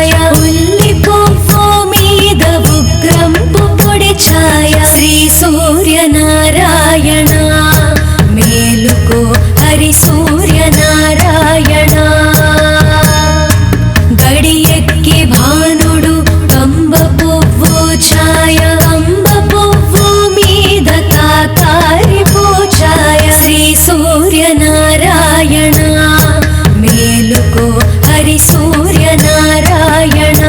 ఛాయ ఉల్లి పువ్వు మీద ఉగ్రంపు పొడి ఛాయ శ్రీ సూర్యనారాయణ మేలుకో హరి సూర్యనారాయణ గడియెక్కి భానుడు కంబ పువ్వు ఛాయ కంబ పువ్వు మీద కాకారి పూఛాయ శ్రీ సూర్యనారాయణ మేలుకో హరి సూర్యనారాయణ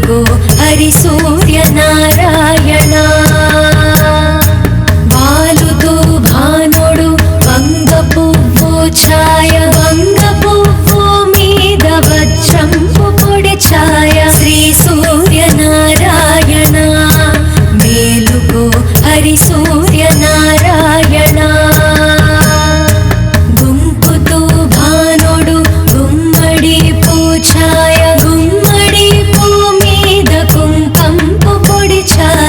మేలుకో హరి సూర్యనారాయణ బాలుతో భానుడు వంగ పువ్వు ఛాయ వంగ పువ్వు మీద వజ్రంపు పొడి ఛాయ శ్రీ సూర్యనారాయణ మేలుకో హరి సూర్యనారాయణ గుంపుతో భానుడు గుమ్మడి పూఛాయ గుమ్మడి పూ మీద కుంకంపు పొడి ఛాయ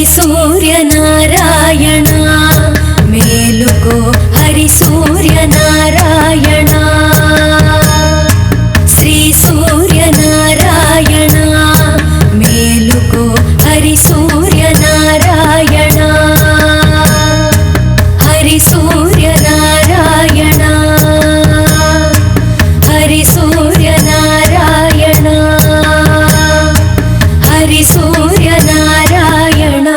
సూర్యనారాయణ మేలుకో హరి సూర్యనారాయణ శ్రీ సూర్యనారాయణ మేలుకో హరి సూర్యనారాయణ హరి సూర్యనారాయణ హరి సూర్యనారాయణ హరి సూర్యనారాయణ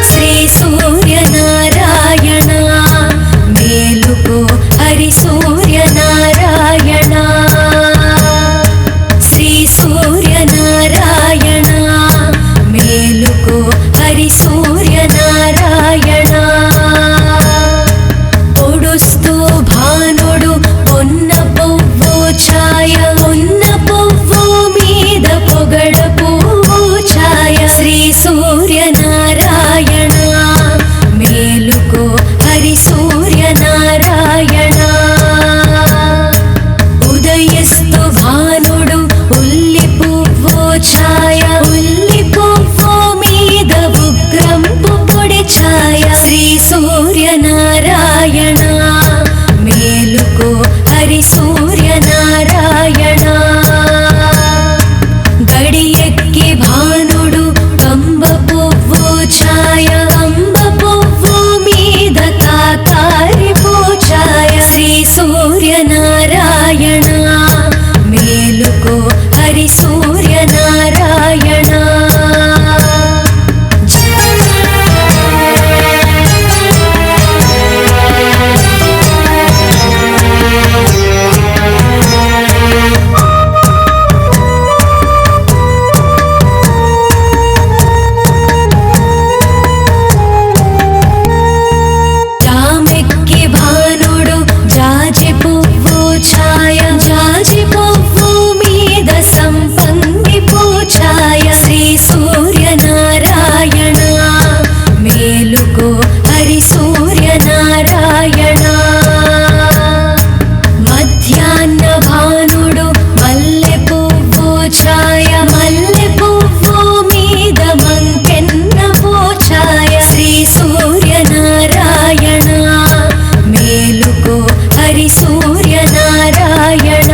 శ్రీ సూర్యనారాయణ మేలుకో హరి సూర్యనారాయణ శ్రీ సూర్యనారాయణ మేలుకో హరి సూర్యనారాయణ పొడుస్తూ భానుడు పొన్న పువ్వు ఛాయ ఉన్న పువ్వు మీద పొగడ పువ్వు ఛాయ శ్రీ సూర్యనారాయణ మేలుకో హరి సూర్యనారాయణ ఉదయస్తు భానుడు ఉల్లి పువ్వు ఛాయ ఉల్లి పువ్వు మీద ఉగ్రంపు పొడి ఛాయ శ్రీ సూర్యనారాయణ మేలుకో హరి సూర్యనారాయణ గడియెక్కి భానుడు కంబ పువ్వు ఛాయ కంబ పువ్వు మీద కాకారి పూఛాయ శ్రీ సూర్యనారాయణ మేలుకో హరి సూర్యనారాయణ జామెక్కి భానుడు జాజి పువ్వు ఛాయ జాజి పువ్వు మీద సంపంగి పూఛాయ శ్రీ సూర్యనారాయణ మేలుకో హరి సూర్యనారాయణ మధ్యాహ్న భానుడు మల్లె పువ్వు ఛాయ మల్లె పువ్వు మీద మంకెన్న పూఛాయ శ్రీ సూర్యనారాయణ మేలుకో హరి సూర్యనారాయణ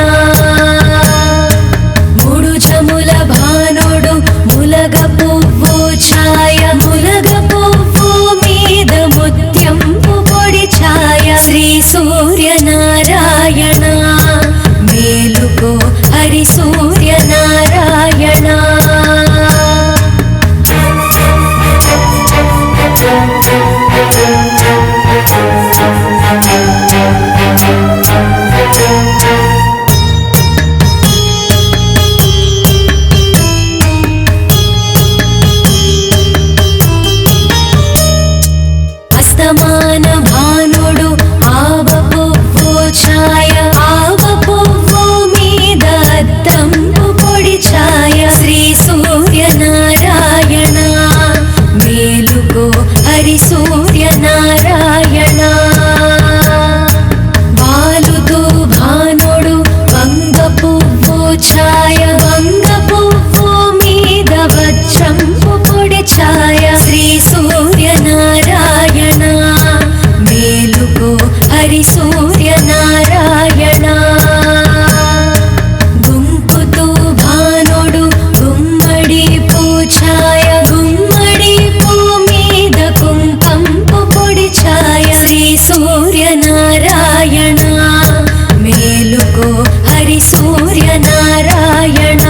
మూడు జముల భానుడు ములగ పువ్వు ఛాయ ములగ పువ్వు మీద ముత్యంపు పొడి ఛాయ శ్రీ సూర్యనారాయణ మేలుకో హరి సూర్యనారాయణ అస్తమాన భానుడు ఆవ పువ్వు ఛాయ ఆవ పువ్వు మీద అద్దంపు పొడి ఛాయ శ్రీ సూర్యనారాయణ మేలుకో హరి సూర్యనారాయణ వాలుతూ భానుడు వంగ పువ్వు ఛాయ వంగ పువ్వు మీద వజ్రంపు పొడి ఛాయ శ్రీ సూర్యనారాయణ మేలుకో హరి సూర్యనారాయణ గుంపుతూ భానుడు గుమ్మడి పూఛాయ గుమ్మడి పూ మీద కుంకంపు పొడి ఛాయ శ్రీ సూర్యనారాయణ మేలుకో హరి సూర్యనారాయణ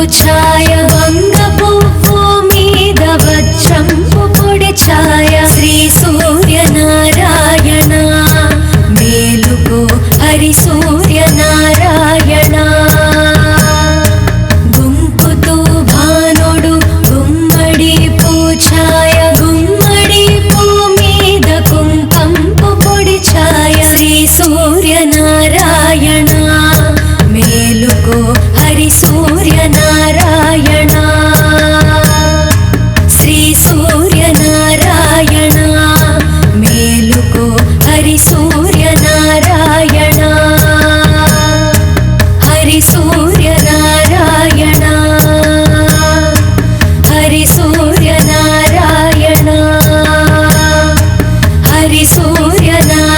ఛాయ వంగ పువ్వు మీద వజ్రంపు పొడి ఛాయ శ్రీ సూర్యనారాయణ మేలుకో హరి సూర్యనారాయణ గుంపుతూ భానుడు గుమ్మడి పూఛాయ గుమ్మడి పూ మీద కుంకంపు పొడి ఛాయ శ్రీ సూర్యనారాయణ మేలుకో హరి సూర్యనారాయణ శ్రీ సూర్యనారాయణ మేలుకో హరి సూర్యనారాయణ హరి సూర్యనారాయణ హరి సూర్యనారాయణ హరి సూర్యనారాయణ.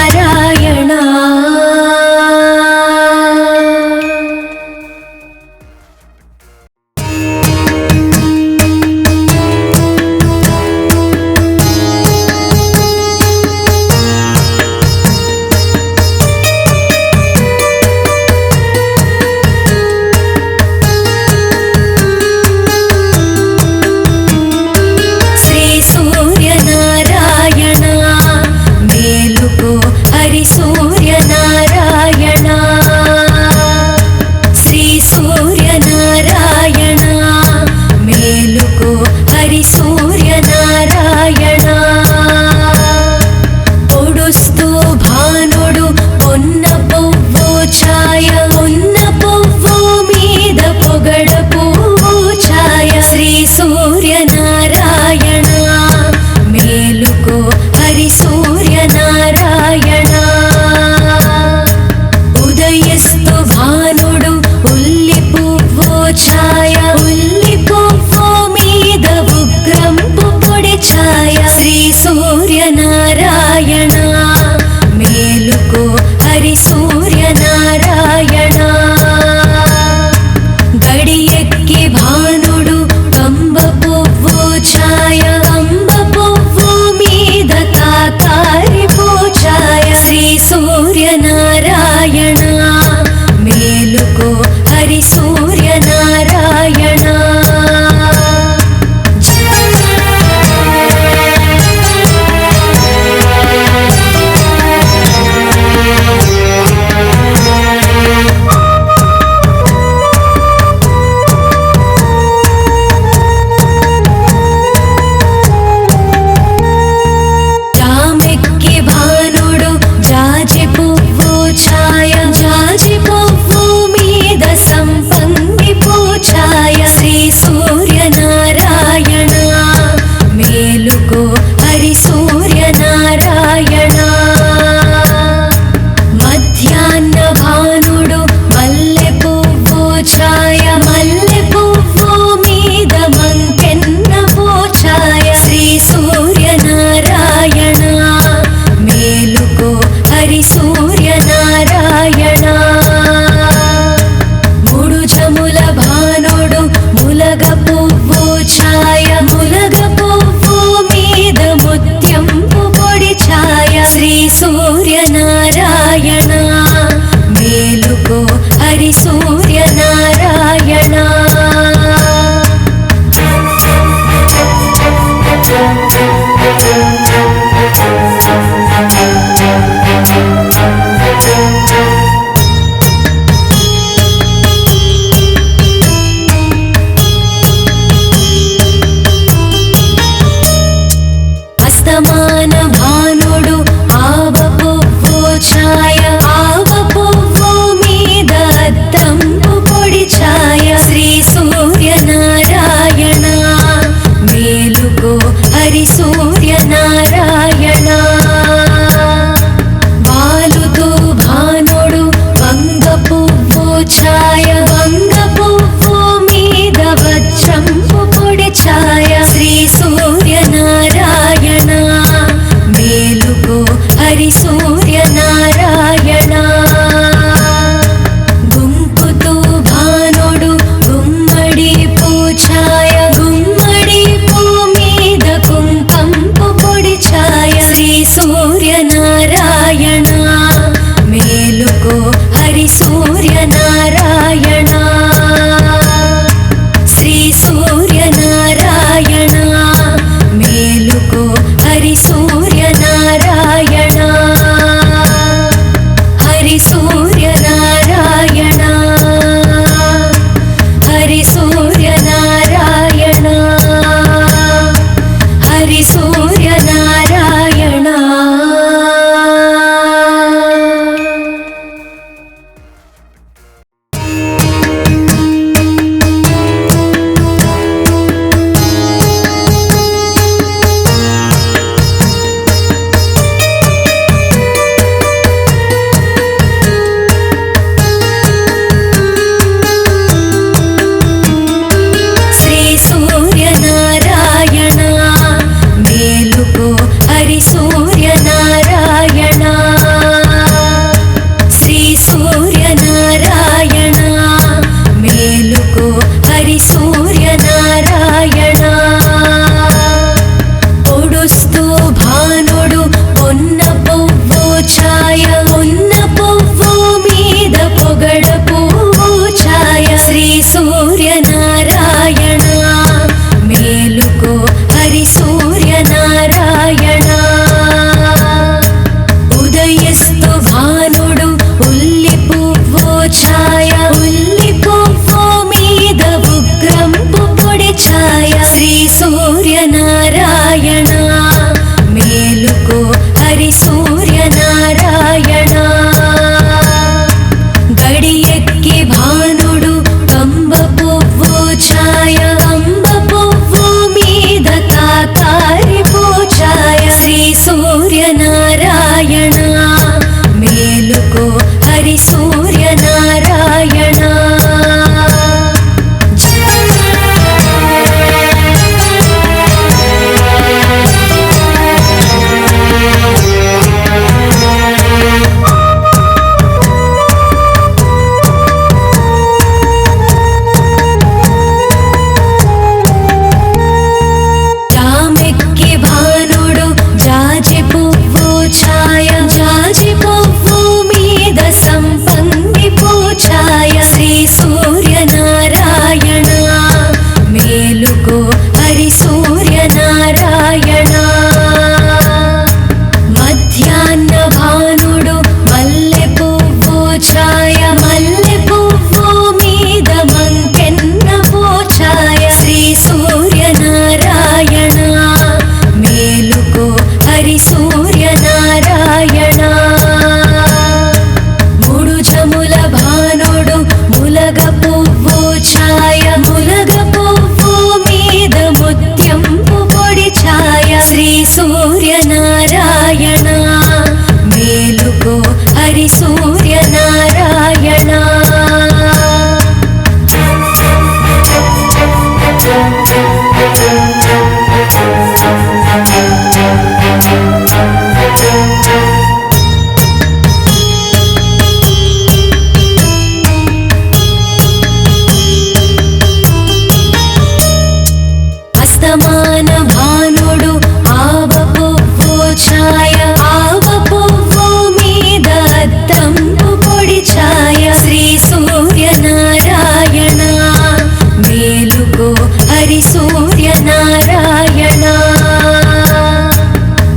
మేలుకో హరి సూర్యనారాయణ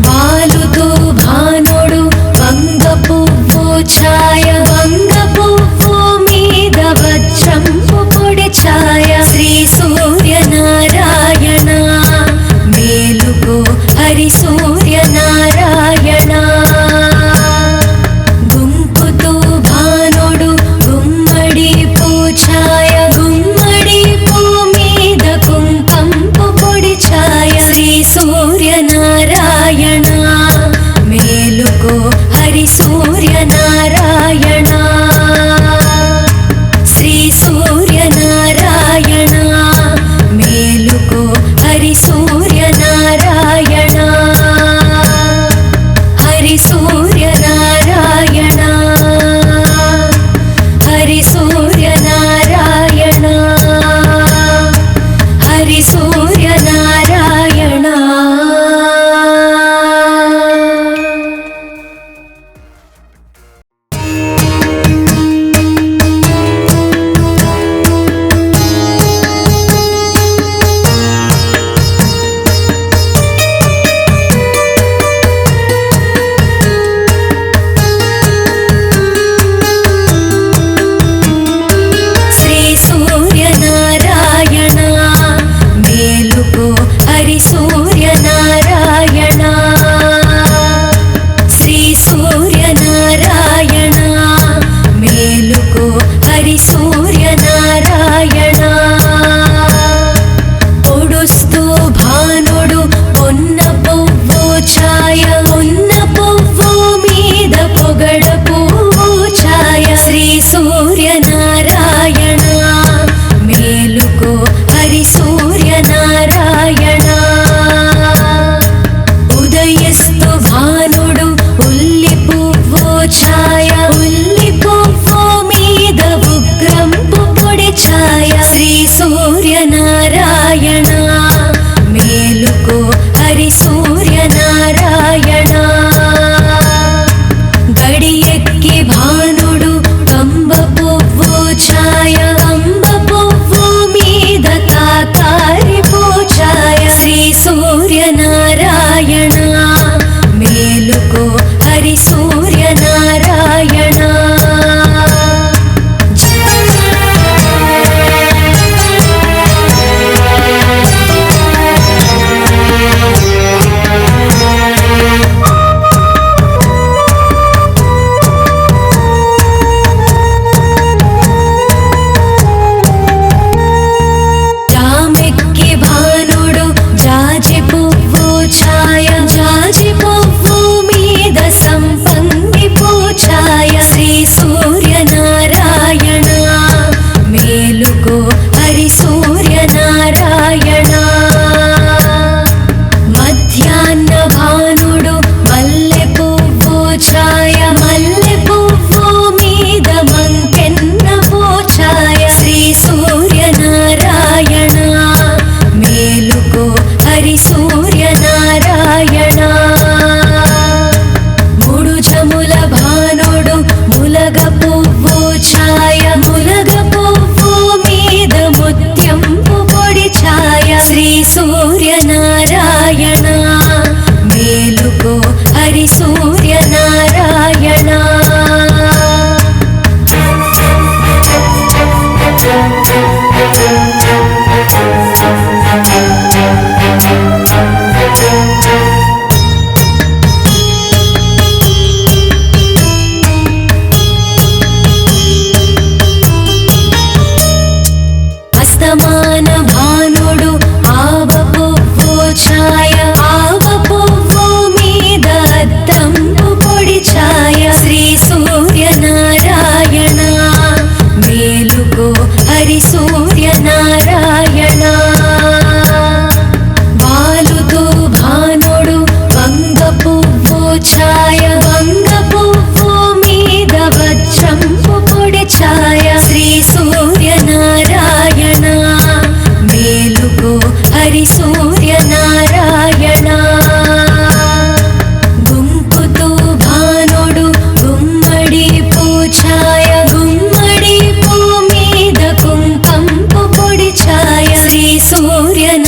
వాలుతో భానుడు వంగ పువ్వు ఛాయ వంగ పువ్వు మీద వజ్రంపు పొడి ఛాయ శ్రీ సూర్యనారాయణ మేలుకో హరి సూర్యనారాయణ గుంపుతో భానుడు గుమ్మడి పూఛాయ గుమ్మడి పూ మీద కుంకంపు పొడి ఛాయ శ్రీ సూర్యనారాయణ మేలుకో హరి సూర్యనారాయణ శ్రీ సూర్యనారాయణ మేలుకో హరి సూర్యనారాయణ హరి సూర్యనారాయణ హరి సూర్యనారాయణ హరి సూర్యనారాయణ శ్రీ సూర్యనారాయణ మేలుకో హరి సూర్యనారాయణ శ్రీ సూర్యనారాయణ మేలుకో హరి సూర్యనారాయణ పొడుస్తూ భానుడు పొన్న పువ్వు ఛాయ ఉన్న పువ్వు మీద పొగడ పువ్వు ఛాయ శ్రీ సూర్యనారాయణ మేలుకో హరి సూర్యనారాయణ ఉదయస్తు భానుడు ఉల్లి పువ్వు ఛాయ ఉల్లి పువ్వు మీద ఉగ్రంపు పొడి ఛాయ శ్రీ సూర్యనారాయణ మేలుకో హరి సూర్యనారాయణ గడియెక్కి భానుడు కంబ పువ్వు ఛాయ కంబ పువ్వు మీద కాకారి పూఛాయ శ్రీ సూర్యనారాయణ మేలుకో హరి సూర్యనారాయణ జామెక్కి భానుడు జాజి పువ్వు ఛాయ జాజి పువ్వు మీద సంపంగి పూఛాయ శ్రీ సూర్యనారాయణ మేలుకో హరి సూర్యనారాయణ మధ్యాహ్న భానుడు మల్లె పువ్వు ఛాయ మల్లె పువ్వు మీద మంకెన్న పూఛాయ శ్రీ సూర్యనారాయణ మేలుకో హరి సూర్యనారాయణ మూడు జముల భానుడు ములగ పువ్వు ఛాయ ములగ పువ్వు మీద ముత్యంపు పొడి ఛాయ శ్రీ సూర్యనారాయణ మేలుకో హరి సూర్యనారాయణ అస్తమాన భానుడు ఆవ పువ్వు ఛాయ ఆవ పువ్వు మీద అద్దంపు పొడి ఛాయ శ్రీ సూర్యనారాయణ మేలుకో హరి సూర్యనారాయణ వాలుతో భానుడు వంగ పువ్వు ఛాయ వంగ పువ్వు మీద వజ్రంపు పొడి ఛాయ శ్రీ సూర్యనారాయణ సూర్యన